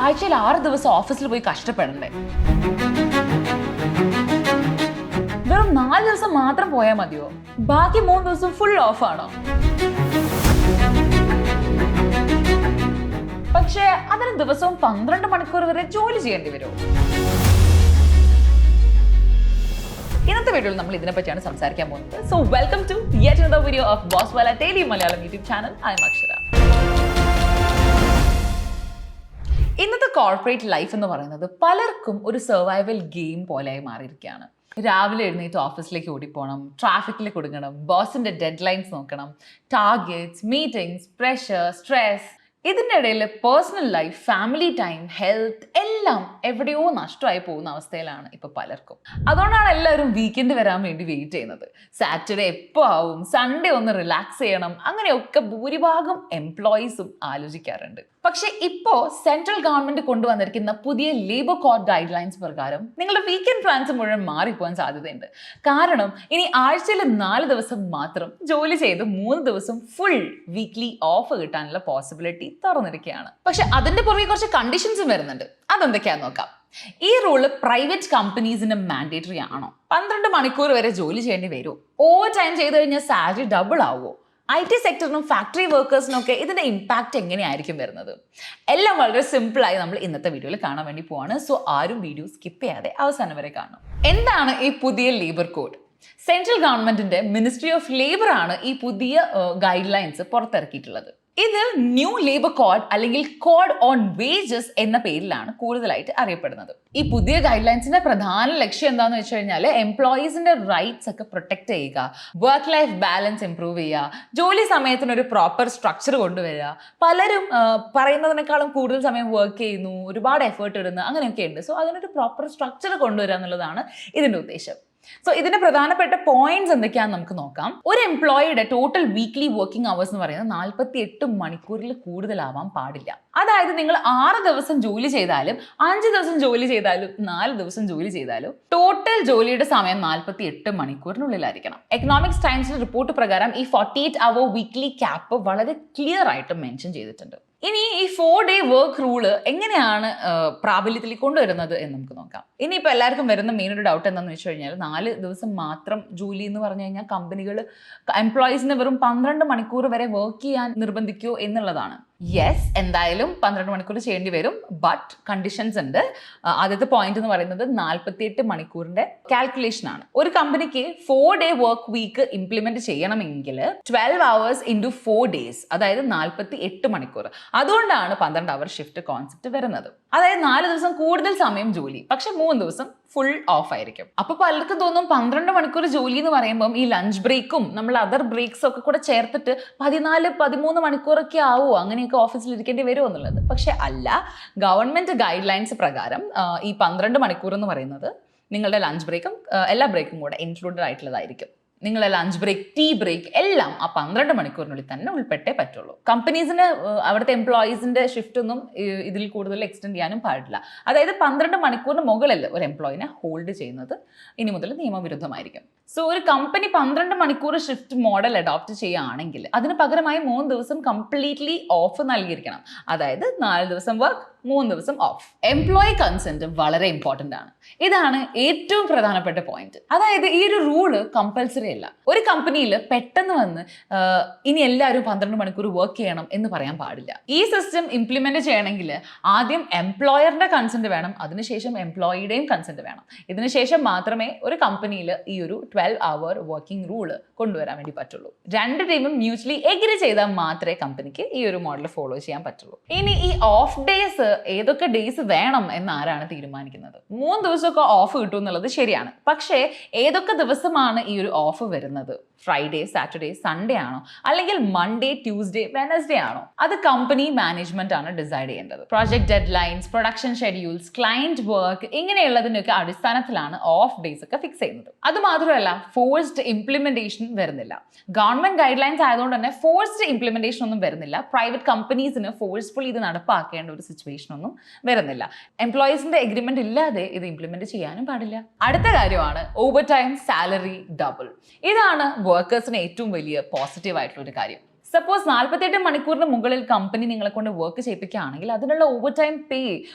ആഴ്ചയിൽ 6 ദിവസം ഓഫീസിൽ പോയി കഷ്ടപ്പെടണ്ടേ? വെറും 4 ദിവസം മാത്രം പോയാൽ മതിയോ? ബാക്കി 3 ദിവസം ഫുൾ ഓഫ് ആണോ? പക്ഷേ അതിന് ദിവസവും 12 മണിക്കൂർ വരെ ജോലി ചെയ്യേണ്ടി വരുമോ? ഇന്നത്തെ വീഡിയോയിൽ നമ്മൾ ഇതിനെ പറ്റിയാണ് സംസാരിക്കാൻ പോകുന്നത്. So welcome to yet another video of Boswala daily Malayalam YouTube channel. I am Akshara. ഇന്നത്തെ കോർപ്പറേറ്റ് ലൈഫ് എന്ന് പറയുന്നത് പലർക്കും ഒരു സർവൈവൽ ഗെയിം പോലെയായി മാറിയിരിക്കുകയാണ്. രാവിലെ എഴുന്നേറ്റ് ഓഫീസിലേക്ക് ഓടിപ്പോണം, ട്രാഫിക്കിൽ കുടുങ്ങണം, ബോസിന്റെ ഡെഡ് ലൈൻസ് നോക്കണം, ടാർഗറ്റ്സ്, മീറ്റിംഗ്സ്, പ്രഷർ, സ്ട്രെസ്. ഇതിൻ്റെ ഇടയിൽ personal life, family time, health എല്ലാം എവിടെയോ നഷ്ടമായി പോകുന്ന അവസ്ഥയിലാണ് ഇപ്പോൾ പലർക്കും. അതുകൊണ്ടാണ് എല്ലാവരും വീക്കെൻഡ് വരാൻ വേണ്ടി വെയിറ്റ് ചെയ്യുന്നത്. സാറ്റർഡേ എപ്പോൾ ആവും, സൺഡേ ഒന്ന് റിലാക്സ് ചെയ്യണം, അങ്ങനെയൊക്കെ ഭൂരിഭാഗം എംപ്ലോയീസും ആലോചിക്കാറുണ്ട്. പക്ഷെ ഇപ്പോൾ സെൻട്രൽ ഗവൺമെന്റ് കൊണ്ടുവന്നിരിക്കുന്ന പുതിയ ലേബർ കോഡ് ഗൈഡ് ലൈൻസ് പ്രകാരം നിങ്ങളുടെ വീക്കെൻഡ് പ്ലാൻസ് മുഴുവൻ മാറിപ്പോകാൻ സാധ്യതയുണ്ട്. കാരണം ഇനി ആഴ്ചയിൽ 4 ദിവസം മാത്രം ജോലി ചെയ്ത് 3 ദിവസം ഫുൾ വീക്ക്ലി ഓഫ് കിട്ടാനുള്ള പോസിബിലിറ്റി തുറന്നിരിക്കുകയാണ്. പക്ഷെ അതിന്റെ പുറകെ കുറച്ച് കണ്ടീഷൻസും വരുന്നുണ്ട്. അതെന്തൊക്കെയാന്ന് നോക്കാം. ഈ റൂള് പ്രൈവറ്റ് കമ്പനീസിന് മാൻഡേറ്ററി ആണോ? 12 മണിക്കൂർ വരെ ജോലി ചെയ്യേണ്ടി വരുമോ? ഓവർ ടൈം ചെയ്ത് കഴിഞ്ഞാൽ സാലറി ഡബിൾ ആവുമോ? IT സെക്ടറിനും ഫാക്ടറി വർക്കേഴ്സിനൊക്കെ ഇതിന്റെ ഇമ്പാക്റ്റ് എങ്ങനെയായിരിക്കും വരുന്നത്? എല്ലാം വളരെ സിമ്പിളായി നമ്മൾ ഇന്നത്തെ വീഡിയോയിൽ കാണാൻ വേണ്ടി പോവാണ്. സോ ആരും വീഡിയോ സ്കിപ്പ് ചെയ്യാതെ അവസാനം വരെ കാണണം. എന്താണ് ഈ പുതിയ ലേബർ കോഡ്? സെൻട്രൽ ഗവൺമെന്റിന്റെ മിനിസ്ട്രി ഓഫ് ലേബർ ആണ് ഈ പുതിയ ഗൈഡ് ലൈൻസ് പുറത്തിറക്കിയിട്ടുള്ളത്. ഇത് ന്യൂ ലേബർ കോഡ് അല്ലെങ്കിൽ കോഡ് ഓൺ വേജസ് എന്ന പേരിലാണ് കൂടുതലായിട്ട് അറിയപ്പെടുന്നത്. ഈ പുതിയ ഗൈഡ് ലൈൻസിന്റെ പ്രധാന ലക്ഷ്യം എന്താണെന്ന് വെച്ച് കഴിഞ്ഞാൽ എംപ്ലോയീസിന്റെ റൈറ്റ്സ് ഒക്കെ പ്രൊട്ടക്ട് ചെയ്യുക, വർക്ക് ലൈഫ് ബാലൻസ് ഇംപ്രൂവ് ചെയ്യുക, ജോലി സമയത്തിന് ഒരു പ്രോപ്പർ സ്ട്രക്ചർ കൊണ്ടുവരിക. പലരും പറയുന്നതിനേക്കാളും കൂടുതൽ സമയം വർക്ക് ചെയ്യുന്നു, ഒരുപാട് എഫേർട്ട് ഇടുന്നു, അങ്ങനെയൊക്കെ ഉണ്ട്. സോ അതിനൊരു പ്രോപ്പർ സ്ട്രക്ചർ കൊണ്ടുവരിക എന്നുള്ളതാണ് ഇതിന്റെ ഉദ്ദേശം. സോ ഇതിന്റെ പ്രധാനപ്പെട്ട പോയിന്റ്സ് എന്തൊക്കെയാണെന്ന് നമുക്ക് നോക്കാം. ഒരു എംപ്ലോയിയുടെ ടോട്ടൽ വീക്ക്ലി വർക്കിംഗ് അവേഴ്സ് എന്ന് പറയുന്നത് 48 മണിക്കൂറിൽ കൂടുതലാവാൻ പാടില്ല. അതായത് നിങ്ങൾ 6 ദിവസം ജോലി ചെയ്താലും 5 ദിവസം ജോലി ചെയ്താലും 4 ദിവസം ജോലി ചെയ്താലും ടോട്ടൽ ജോലിയുടെ സമയം 48 മണിക്കൂറിനുള്ളിലായിരിക്കണം. എക്കണോമിക്സ് ടൈംസിന്റെ റിപ്പോർട്ട് പ്രകാരം ഈ 48 അവർ വീക്ക്ലി ക്യാപ്പ് വളരെ ക്ലിയർ ആയിട്ട് മെൻഷൻ ചെയ്തിട്ടുണ്ട്. ഇനി ഈ 4-day വർക്ക് റൂള് എങ്ങനെയാണ് പ്രാബല്യത്തിലേക്ക് കൊണ്ടുവരുന്നത് എന്ന് നമുക്ക് നോക്കാം. ഇനിയിപ്പോൾ എല്ലാവർക്കും വരുന്ന മെയിൻ ഒരു ഡൗട്ട് എന്താണെന്ന് വെച്ച് കഴിഞ്ഞാൽ 4 ദിവസം മാത്രം ജോലി എന്ന് പറഞ്ഞു കഴിഞ്ഞാൽ കമ്പനികൾ എംപ്ലോയീസിനെ വെറും 12 മണിക്കൂർ വരെ വർക്ക് ചെയ്യാൻ നിർബന്ധിക്കുമോ എന്നുള്ളതാണ്. യെസ്, എന്തായാലും 12 മണിക്കൂർ ചെയ്യേണ്ടി വരും. ബട്ട് കണ്ടീഷൻസ് ഉണ്ട്. ആദ്യത്തെ പോയിന്റ് എന്ന് പറയുന്നത് 48 മണിക്കൂറിന്റെ കാൽക്കുലേഷൻ ആണ്. ഒരു കമ്പനിക്ക് 4-day വർക്ക് വീക്ക് ഇംപ്ലിമെന്റ് ചെയ്യണമെങ്കിൽ 12 hours into 4 days, അതായത് 48 മണിക്കൂർ. അതുകൊണ്ടാണ് 12 അവർ ഷിഫ്റ്റ് കോൺസെപ്റ്റ് വരുന്നത്. അതായത് 4 ദിവസം കൂടുതൽ സമയം ജോലി, പക്ഷെ 3 ദിവസം ഫുൾ ഓഫ് ആയിരിക്കും. അപ്പൊ പലർക്കും തോന്നും 12 മണിക്കൂർ ജോലി എന്ന് പറയുമ്പോൾ ഈ ലഞ്ച് ബ്രേക്കും നമ്മൾ അതർ ബ്രേക്സ് ഒക്കെ കൂടെ ചേർത്തിട്ട് 14-13 മണിക്കൂറൊക്കെ ആവുമോ, അങ്ങനെയൊക്കെ ഓഫീസിൽ ഇരിക്കേണ്ടി വരുമോ എന്നുള്ളത്. പക്ഷെ അല്ല. ഗവൺമെന്റ് ഗൈഡ് ലൈൻസ് പ്രകാരം ഈ 12 മണിക്കൂർ എന്ന് പറയുന്നത് നിങ്ങളുടെ ലഞ്ച് ബ്രേക്കും എല്ലാ ബ്രേക്കും കൂടെ ഇൻക്ലൂഡഡ് ആയിട്ടുള്ളതായിരിക്കും. നിങ്ങളെ ലഞ്ച് ബ്രേക്ക്, ടീ ബ്രേക്ക് എല്ലാം ആ 12 മണിക്കൂറിനുള്ളിൽ തന്നെ ഉൾപ്പെട്ടേ പറ്റുള്ളൂ. കമ്പനീസിന് അവിടുത്തെ എംപ്ലോയീസിന്റെ ഷിഫ്റ്റ് ഒന്നും ഇതിൽ കൂടുതൽ എക്സ്റ്റെൻഡ് ചെയ്യാനും പാടില്ല. അതായത് 12 മണിക്കൂറിന് മുകളിൽ ഒരു എംപ്ലോയിനെ ഹോൾഡ് ചെയ്യുന്നത് ഇനി മുതൽ നിയമവിരുദ്ധമായിരിക്കും. സോ ഒരു കമ്പനി 12 മണിക്കൂർ ഷിഫ്റ്റ് മോഡൽ അഡോപ്റ്റ് ചെയ്യുകയാണെങ്കിൽ അതിന് പകരമായി 3 ദിവസം കംപ്ലീറ്റ്ലി ഓഫ് നൽകിയിരിക്കണം. അതായത് 4 ദിവസം വർക്ക്, 3 ദിവസം ഓഫ്. എംപ്ലോയി കൺസെന്റ് വളരെ ഇമ്പോർട്ടന്റ് ആണ്. ഇതാണ് ഏറ്റവും പ്രധാനപ്പെട്ട പോയിന്റ്. അതായത് ഈ ഒരു റൂള് കമ്പൽസറി അല്ല. ഒരു കമ്പനിയിൽ പെട്ടെന്ന് വന്ന് ഇനി എല്ലാവരും 12 മണിക്കൂർ വർക്ക് ചെയ്യണം എന്ന് പറയാൻ പാടില്ല. ഈ സിസ്റ്റം ഇംപ്ലിമെന്റ് ചെയ്യണമെങ്കിൽ ആദ്യം എംപ്ലോയറിന്റെ കൺസെന്റ് വേണം, അതിനുശേഷം എംപ്ലോയിയുടെയും കൺസെന്റ് വേണം. ഇതിനുശേഷം മാത്രമേ ഒരു കമ്പനിയിൽ ഈ ഒരു 12 hour വർക്കിംഗ് റൂള് കൊണ്ടുവരാൻ വേണ്ടി പറ്റുള്ളൂ. 2 ടീമും മ്യൂച്വലി എഗ്രി ചെയ്താൽ മാത്രമേ കമ്പനിക്ക് ഈ ഒരു മോഡൽ ഫോളോ ചെയ്യാൻ പറ്റുള്ളൂ. ഇനി ഈ ഓഫ് ഡേയ്സ് ഏതൊക്കെ ഡേയ്സ് വേണം എന്ന് ആരാണ് തീരുമാനിക്കുന്നത്? 3 ദിവസമൊക്കെ ഓഫ് കിട്ടും എന്നുള്ളത് ശരിയാണ്. പക്ഷേ ഏതൊക്കെ ദിവസമാണ് ഈ ഒരു ഓഫ് വരുന്നത്? ഫ്രൈഡേ, സാറ്റർഡേ, സൺഡേ ആണോ, അല്ലെങ്കിൽ മൺഡേ, ട്യൂസ്ഡേ, വെനസ്ഡേ ആണോ? അത് കമ്പനി മാനേജ്മെന്റ് ആണ് ഡിസൈഡ് ചെയ്യേണ്ടത്. Project deadlines, production schedules, client work ഇങ്ങനെയുള്ളതിനൊക്കെ അടിസ്ഥാനത്തിലാണ് ഓഫ് ഡേയ്സ് ഒക്കെ ഫിക്സ് ചെയ്യുന്നത്. അത് മാത്രമല്ല ഫോഴ്സ്ഡ് ഇംപ്ലിമെന്റേഷൻ വരുന്നില്ല. ഗവൺമെന്റ് ഗൈഡ് ലൈൻസ് ആയതുകൊണ്ട് തന്നെ ഫോഴ്സ്ഡ് ഇംപ്ലിമെന്റേഷൻ ഒന്നും വരുന്നില്ല. പ്രൈവറ്റ് കമ്പനീസിന് ഫോഴ്സ്ഫുള്ളി ഇത് നടപ്പാക്കേണ്ട ഒരു സിറ്റുവേഷൻ ഒന്നും വരുന്നില്ല. എംപ്ലോയീസിന്റെ എഗ്രിമെന്റ് ഇല്ലാതെ ഇത് ഇംപ്ലിമെന്റ് ചെയ്യാനും പാടില്ല. അടുത്ത കാര്യമാണ് ഓവർ ടൈം സാലറി ഡബിൾ. ഇതാണ് വർക്കേഴ്സിന് ഏറ്റവും വലിയ പോസിറ്റീവ് ആയിട്ടുള്ള ഒരു കാര്യം. സപ്പോസ് 48 മണിക്കൂറിന് മുകളിൽ കമ്പനി നിങ്ങളെ കൊണ്ട് വർക്ക് ചെയ്യിപ്പിക്കുകയാണെങ്കിൽ അതിനുള്ള ഓവർ ടൈം പേ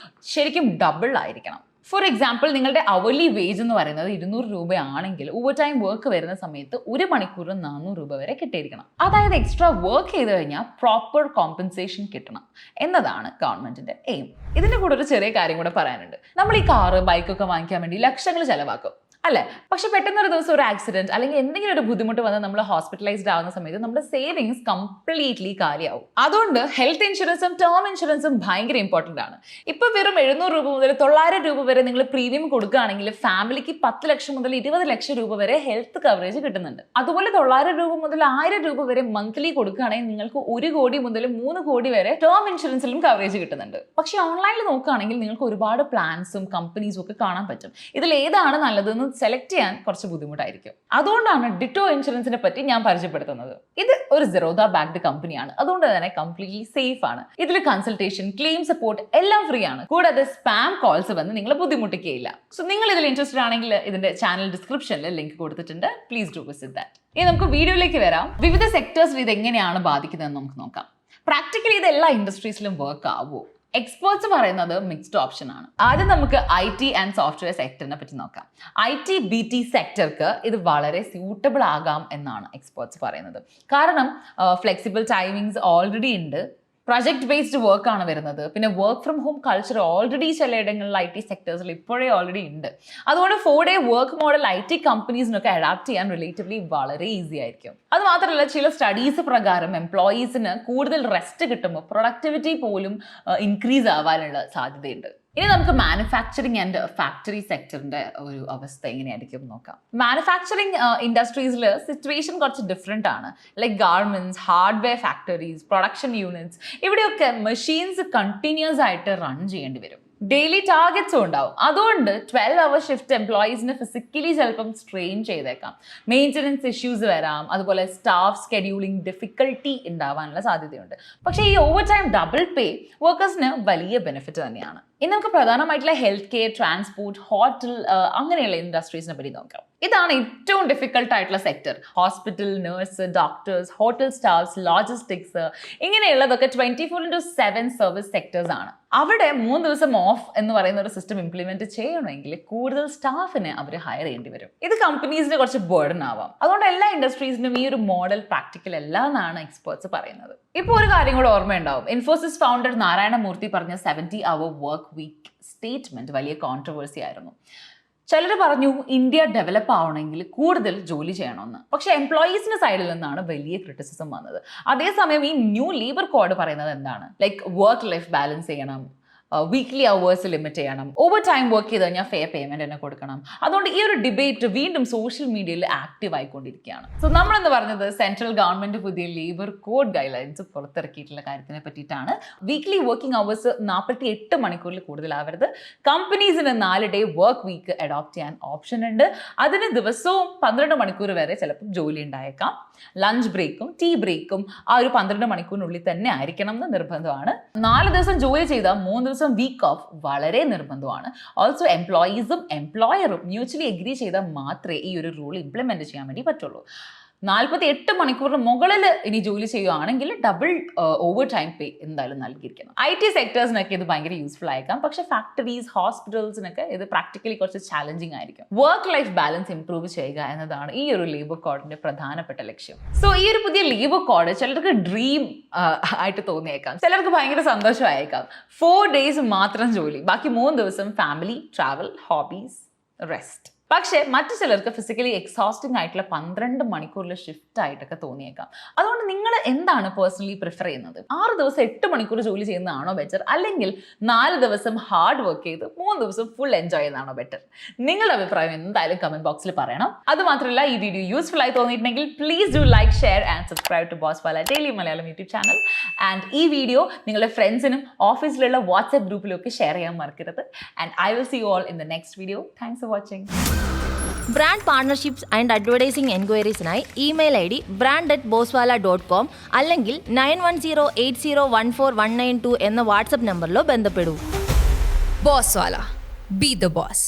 ശരിക്കും ഡബിൾ ആയിരിക്കണം. ഫോർ എക്സാമ്പിൾ, നിങ്ങളുടെ അവർലി വേജ് എന്ന് പറയുന്നത് 200 രൂപയാണെങ്കിൽ ഓവർ ടൈം വർക്ക് വരുന്ന സമയത്ത് 1 മണിക്കൂറിന് 400 രൂപ വരെ കിട്ടിയിരിക്കണം. അതായത് എക്സ്ട്രാ വർക്ക് ചെയ്ത് കഴിഞ്ഞാൽ പ്രോപ്പർ കോമ്പൻസേഷൻ കിട്ടണം എന്നതാണ് ഗവൺമെന്റിന്റെ എയിം. ഇതിന്റെ കൂടെ ഒരു ചെറിയ കാര്യം കൂടെ പറയാനുണ്ട്. നമ്മൾ ഈ കാറ് ബൈക്കൊക്കെ വാങ്ങിക്കാൻ വേണ്ടി ലക്ഷങ്ങൾ ചെലവാക്കും അല്ലേ? പക്ഷെ പെട്ടെന്നൊരു ദിവസം ഒരു ആക്സിഡന്റ് അല്ലെങ്കിൽ എന്തെങ്കിലും ഒരു ബുദ്ധിമുട്ട് വന്ന് നമ്മൾ ഹോസ്പിറ്റലൈസ്ഡ് ആവുന്ന സമയത്ത് നമ്മുടെ സേവിങ്സ് കംപ്ലീറ്റ്ലി കാലിയാവും. അതുകൊണ്ട് ഹെൽത്ത് ഇൻഷുറൻസും ടേം ഇൻഷുറൻസും ഭയങ്കര ഇമ്പോർട്ടന്റ് ആണ്. ഇപ്പൊ വെറും 700 രൂപ മുതൽ 900 രൂപ വരെ നിങ്ങൾ പ്രീമിയം കൊടുക്കുകയാണെങ്കിൽ ഫാമിലിക്ക് 10 ലക്ഷം മുതൽ 20 ലക്ഷം രൂപ വരെ ഹെൽത്ത് കവറേജ് കിട്ടുന്നുണ്ട്. അതുപോലെ 900 രൂപ മുതൽ 1000 രൂപ വരെ മന്ത്ലി കൊടുക്കുകയാണെങ്കിൽ നിങ്ങൾക്ക് 1 കോടി മുതൽ 3 കോടി വരെ ടേം ഇൻഷുറൻസിലും കവറേജ് കിട്ടുന്നുണ്ട്. പക്ഷെ ഓൺലൈനിൽ നോക്കുകയാണെങ്കിൽ നിങ്ങൾക്ക് ഒരുപാട് പ്ലാൻസും കമ്പനീസും ഒക്കെ കാണാൻ പറ്റും. ഇതിൽ ഏതാണ് നല്ലതെന്ന് സെലക്ട് ചെയ്യാൻ കുറച്ച് ബുദ്ധിമുട്ടായിരിക്കും. അതുകൊണ്ടാണ് ഡിറ്റോ ഇൻഷുറൻസിനെ പറ്റി ഞാൻ പരിചയപ്പെടുത്തുന്നത്. ഇത് ഒരു സെറോദ ബാക്ക്ഡ് കമ്പനിയാണ്. അതുകൊണ്ട് തന്നെ കംപ്ലീറ്റ്ലി സേഫ് ആണ്. ഇതിൽ കൺസൾട്ടേഷൻ, ക്ലെയിം സപ്പോർട്ട് എല്ലാം ഫ്രീ ആണ്. കൂടാതെ സ്പാം കോൾസ് വന്ന് നിങ്ങളെ ബുദ്ധിമുട്ടിക്കുകയില്ല. സോ നിങ്ങൾ ഇതിൽ ഇൻട്രസ്റ്റഡ് ആണെങ്കിൽ ഇതിന്റെ ചാനൽ ഡിസ്ക്രിപ്ഷനിൽ ലിങ്ക് കൊടുത്തിട്ടുണ്ട്. Please do visit that. ഇനി നമുക്ക് വീഡിയോയിലേക്ക് വരാം. വിവിധ സെക്ടേഴ്സിൽ ഇത് എങ്ങനെയാണ് ബാധിക്കുന്നതെന്ന് നമുക്ക് നോക്കാം. പ്രാക്ടിക്കലി ഇത് എല്ലാ ഇൻഡസ്ട്രീസിലും വർക്ക് ആവുമോ? എക്സ്പേർട്സ് പറയുന്നത് മിക്സ്ഡ് ഓപ്ഷൻ ആണ്. ആദ്യം നമുക്ക് IT ആൻഡ് സോഫ്റ്റ്വെയർ സെക്ടറിനെ പറ്റി നോക്കാം. IT BT സെക്ടർക്ക് ഇത് വളരെ സ്യൂട്ടബിൾ ആകാം എന്നാണ് എക്സ്പേർട്സ് പറയുന്നത്. കാരണം ഫ്ലെക്സിബിൾ ടൈമിങ്സ് ഓൾറെഡി ഉണ്ട്, പ്രൊജക്ട് ബേസ്ഡ് വർക്ക് ആണ് വരുന്നത്, പിന്നെ work from home culture already ചിലയിടങ്ങളിൽ IT സെക്ടേഴ്സിൽ ഇപ്പോഴേ ഓൾറെഡി ഉണ്ട്. അതുകൊണ്ട് 4-day വർക്ക് മോഡൽ IT കമ്പനീസിനൊക്കെ അഡാപ്റ്റ് ചെയ്യാൻ റിലേറ്റീവ്ലി വളരെ ഈസി ആയിരിക്കും. അത് മാത്രമല്ല, ചില സ്റ്റഡീസ് പ്രകാരം എംപ്ലോയീസിന് കൂടുതൽ റെസ്റ്റ് കിട്ടുമ്പോൾ പ്രൊഡക്ടിവിറ്റി പോലും ഇൻക്രീസ് ആവാനുള്ള സാധ്യതയുണ്ട്. ഇനി നമുക്ക് മാനുഫാക്ചറിങ് ആൻഡ് ഫാക്ടറി സെക്ടറിന്റെ ഒരു അവസ്ഥ എങ്ങനെയായിരിക്കും നോക്കാം. മാനുഫാക്ചറിങ് ഇൻഡസ്ട്രീസിൽ സിറ്റുവേഷൻ കുറച്ച് ഡിഫറെൻ്റ് ആണ്. Like garments, hardware factories, production units, ഇവിടെയൊക്കെ മെഷീൻസ് കണ്ടിന്യൂസ് ആയിട്ട് റൺ ചെയ്യേണ്ടി വരും. ഡെയിലി ടാർഗറ്റ്സും ഉണ്ടാവും. അതുകൊണ്ട് 12-hour ഷിഫ്റ്റ് എംപ്ലോയീസിനെ ഫിസിക്കലി ചിലപ്പം സ്ട്രെയിൻ ചെയ്തേക്കാം. മെയിൻ്റനൻസ് ഇഷ്യൂസ് വരാം. അതുപോലെ സ്റ്റാഫ് സ്കെഡ്യൂളിംഗ് ഡിഫിക്കൽട്ടി ഉണ്ടാവാനുള്ള സാധ്യതയുണ്ട്. പക്ഷേ ഈ ഓവർ ടൈം ഡബിൾ പേ വർക്കേഴ്സിന് വലിയ ബെനിഫിറ്റ് തന്നെയാണ്. ഇനി നമുക്ക് പ്രധാനമായിട്ടുള്ള ഹെൽത്ത് കെയർ, ട്രാൻസ്പോർട്ട്, ഹോട്ടൽ അങ്ങനെയുള്ള ഇൻഡസ്ട്രീസിനെ പറ്റി നോക്കാം. ഇതാണ് ഏറ്റവും ഡിഫിക്കൽട്ട് ആയിട്ടുള്ള sector. Hospital, nurse, doctors, hotel staffs, logistics, ഇങ്ങനെയുള്ളതൊക്കെ 24/7 സർവീസ് സെക്ടേഴ്സ് ആണ്. അവിടെ 3 ദിവസം ഓഫ് എന്ന് പറയുന്ന ഒരു സിസ്റ്റം ഇംപ്ലിമെന്റ് ചെയ്യണമെങ്കിൽ കൂടുതൽ സ്റ്റാഫിനെ അവർ ഹയർ ചെയ്യേണ്ടി വരും. ഇത് കമ്പനീസിന് കുറച്ച് ബേർഡൻ ആവാം. അതുകൊണ്ട് എല്ലാ ഇൻഡസ്ട്രീസിനും ഈ ഒരു മോഡൽ പ്രാക്ടിക്കൽ അല്ല എന്നാണ് എക്സ്പേർട്സ് പറയുന്നത്. ഇപ്പോൾ ഒരു കാര്യം കൂടെ ഓർമ്മയുണ്ടാവും. ഇൻഫോസിസ് ഫൗണ്ടർ നാരായണ മൂർത്തി പറഞ്ഞ 70-hour വർക്ക് വീക്ക് സ്റ്റേറ്റ്മെന്റ് വലിയ കോൺട്രവേഴ്സി ആയിരുന്നു. ചിലർ പറഞ്ഞു ഇന്ത്യ ഡെവലപ്പ് ആവണമെങ്കിൽ കൂടുതൽ ജോലി ചെയ്യണമെന്ന്. പക്ഷെ എംപ്ലോയീസിന്റെ സൈഡിൽ നിന്നാണ് വലിയ ക്രിറ്റിസിസം വന്നത്. അതേസമയം ഈ ന്യൂ ലേബർ കോഡ് പറയുന്നത് എന്താണ്? ലൈക്ക് വർക്ക് ലൈഫ് ബാലൻസ് ചെയ്യണം, വീക്ക്ലി അവേഴ്സ് ലിമിറ്റ് ചെയ്യണം, ഓവർ ടൈം വർക്ക് ചെയ്ത് കഴിഞ്ഞാൽ ഫെയർ പേയ്മെന്റ് തന്നെ കൊടുക്കണം. അതുകൊണ്ട് ഈ ഒരു ഡിബേറ്റ് വീണ്ടും സോഷ്യൽ മീഡിയയിൽ ആക്റ്റീവ് ആയിക്കൊണ്ടിരിക്കുകയാണ്. സോ നമ്മളെന്ന് പറഞ്ഞത് സെൻട്രൽ ഗവൺമെന്റ് പുതിയ ലേബർ കോഡ് ഗൈഡ്ലൈൻസ് പുറത്തിറക്കിയിട്ടുള്ള കാര്യത്തിനെ പറ്റിയിട്ടാണ്. വീക്ക്ലി വർക്കിംഗ് അവേഴ്സ് 48 മണിക്കൂറിൽ കൂടുതലാവരുത്. കമ്പനീസിന് 4-day വർക്ക് വീക്ക് അഡോപ്റ്റ് ചെയ്യാൻ ഓപ്ഷൻ ഉണ്ട്. അതിന് ദിവസവും 12 മണിക്കൂർ വരെ ചിലപ്പോൾ ജോലി ഉണ്ടായേക്കാം. ലഞ്ച് ബ്രേക്കും ടീ ബ്രേക്കും ആ ഒരു 12 മണിക്കൂറിനുള്ളിൽ തന്നെ ആയിരിക്കണം എന്ന് നിർബന്ധമാണ്. 4 ദിവസം ജോലി ചെയ്താൽ 3 ദിവസം വീക്ക് ഓഫ് വളരെ നിർബന്ധമാണ്. ഓൾസോ എംപ്ലോയീസും എംപ്ലോയറും മ്യൂച്വലി എഗ്രി ചെയ്താൽ മാത്രമേ ഈ ഒരു റൂൾ ഇംപ്ലിമെന്റ് ചെയ്യാൻ വേണ്ടി പറ്റുള്ളൂ. 48 മണിക്കൂറിന് മുകളിൽ ഇനി ജോലി ചെയ്യുകയാണെങ്കിൽ ഡബിൾ ഓവർ ടൈം പേ എന്തായാലും നൽകിയിരിക്കണം. IT സെക്ടേഴ്സിനൊക്കെ ഇത് ഭയങ്കര യൂസ്ഫുൾ ആയിരിക്കാം. പക്ഷെ ഫാക്ടറീസ്, ഹോസ്പിറ്റൽസിനൊക്കെ ഇത് പ്രാക്ടിക്കലി കുറച്ച് ചാലഞ്ചിങ് ആയിരിക്കും. വർക്ക് ലൈഫ് ബാലൻസ് ഇംപ്രൂവ് ചെയ്യുക എന്നതാണ് ഈ ഒരു ലേബർ കോഡിന്റെ പ്രധാനപ്പെട്ട ലക്ഷ്യം. സോ ഈ ഒരു പുതിയ ലേബർ കോഡ് ചിലർക്ക് ഡ്രീം ആയിട്ട് തോന്നിയേക്കാം, ചിലർക്ക് ഭയങ്കര സന്തോഷമായേക്കാം. 4 days മാത്രം ജോലി, ബാക്കി 3 ദിവസം ഫാമിലി, ട്രാവൽ, ഹോബീസ്, റെസ്റ്റ്. പക്ഷേ മറ്റു ചിലർക്ക് ഫിസിക്കലി എക്സോസ്റ്റിംഗ് ആയിട്ടുള്ള 12 മണിക്കൂറിൽ ഷിഫ്റ്റ് ആയിട്ടൊക്കെ തോന്നിയേക്കാം. അതുകൊണ്ട് നിങ്ങൾ എന്താണ് പേഴ്സണലി പ്രിഫർ ചെയ്യുന്നത്? 6 ദിവസം 8 മണിക്കൂർ ജോലി ചെയ്യുന്നതാണോ ബെറ്റർ, അല്ലെങ്കിൽ 4 ദിവസം ഹാർഡ് വർക്ക് ചെയ്ത് 3 ദിവസം ഫുൾ എൻജോയ് ചെയ്യുന്നതാണോ ബെറ്റർ? നിങ്ങളുടെ അഭിപ്രായം എന്തായാലും കമന്റ് ബോക്സിൽ പറയണം. അത് മാത്രമല്ല, ഈ വീഡിയോ യൂസ്ഫുൾ ആയി തോന്നിയിട്ടുണ്ടെങ്കിൽ please do like, share and subscribe to Boswala daily Malayalam YouTube channel. And ഈ വീഡിയോ നിങ്ങളുടെ ഫ്രണ്ട്സിനും ഓഫീസിലുള്ള വാട്സ്ആപ്പ് ഗ്രൂപ്പിലൊക്കെ ഷെയർ ചെയ്യാൻ മറക്കരുത്. And I will see you all in the next video. Thanks for watching. Brand partnerships and advertising എൻക്വയറീസിനായി email ID brand@boswala.com അല്ലെങ്കിൽ 9108014192 എന്ന വാട്സ്ആപ്പ് നമ്പറിലോ ബന്ധപ്പെടൂ. Boswala, be the boss.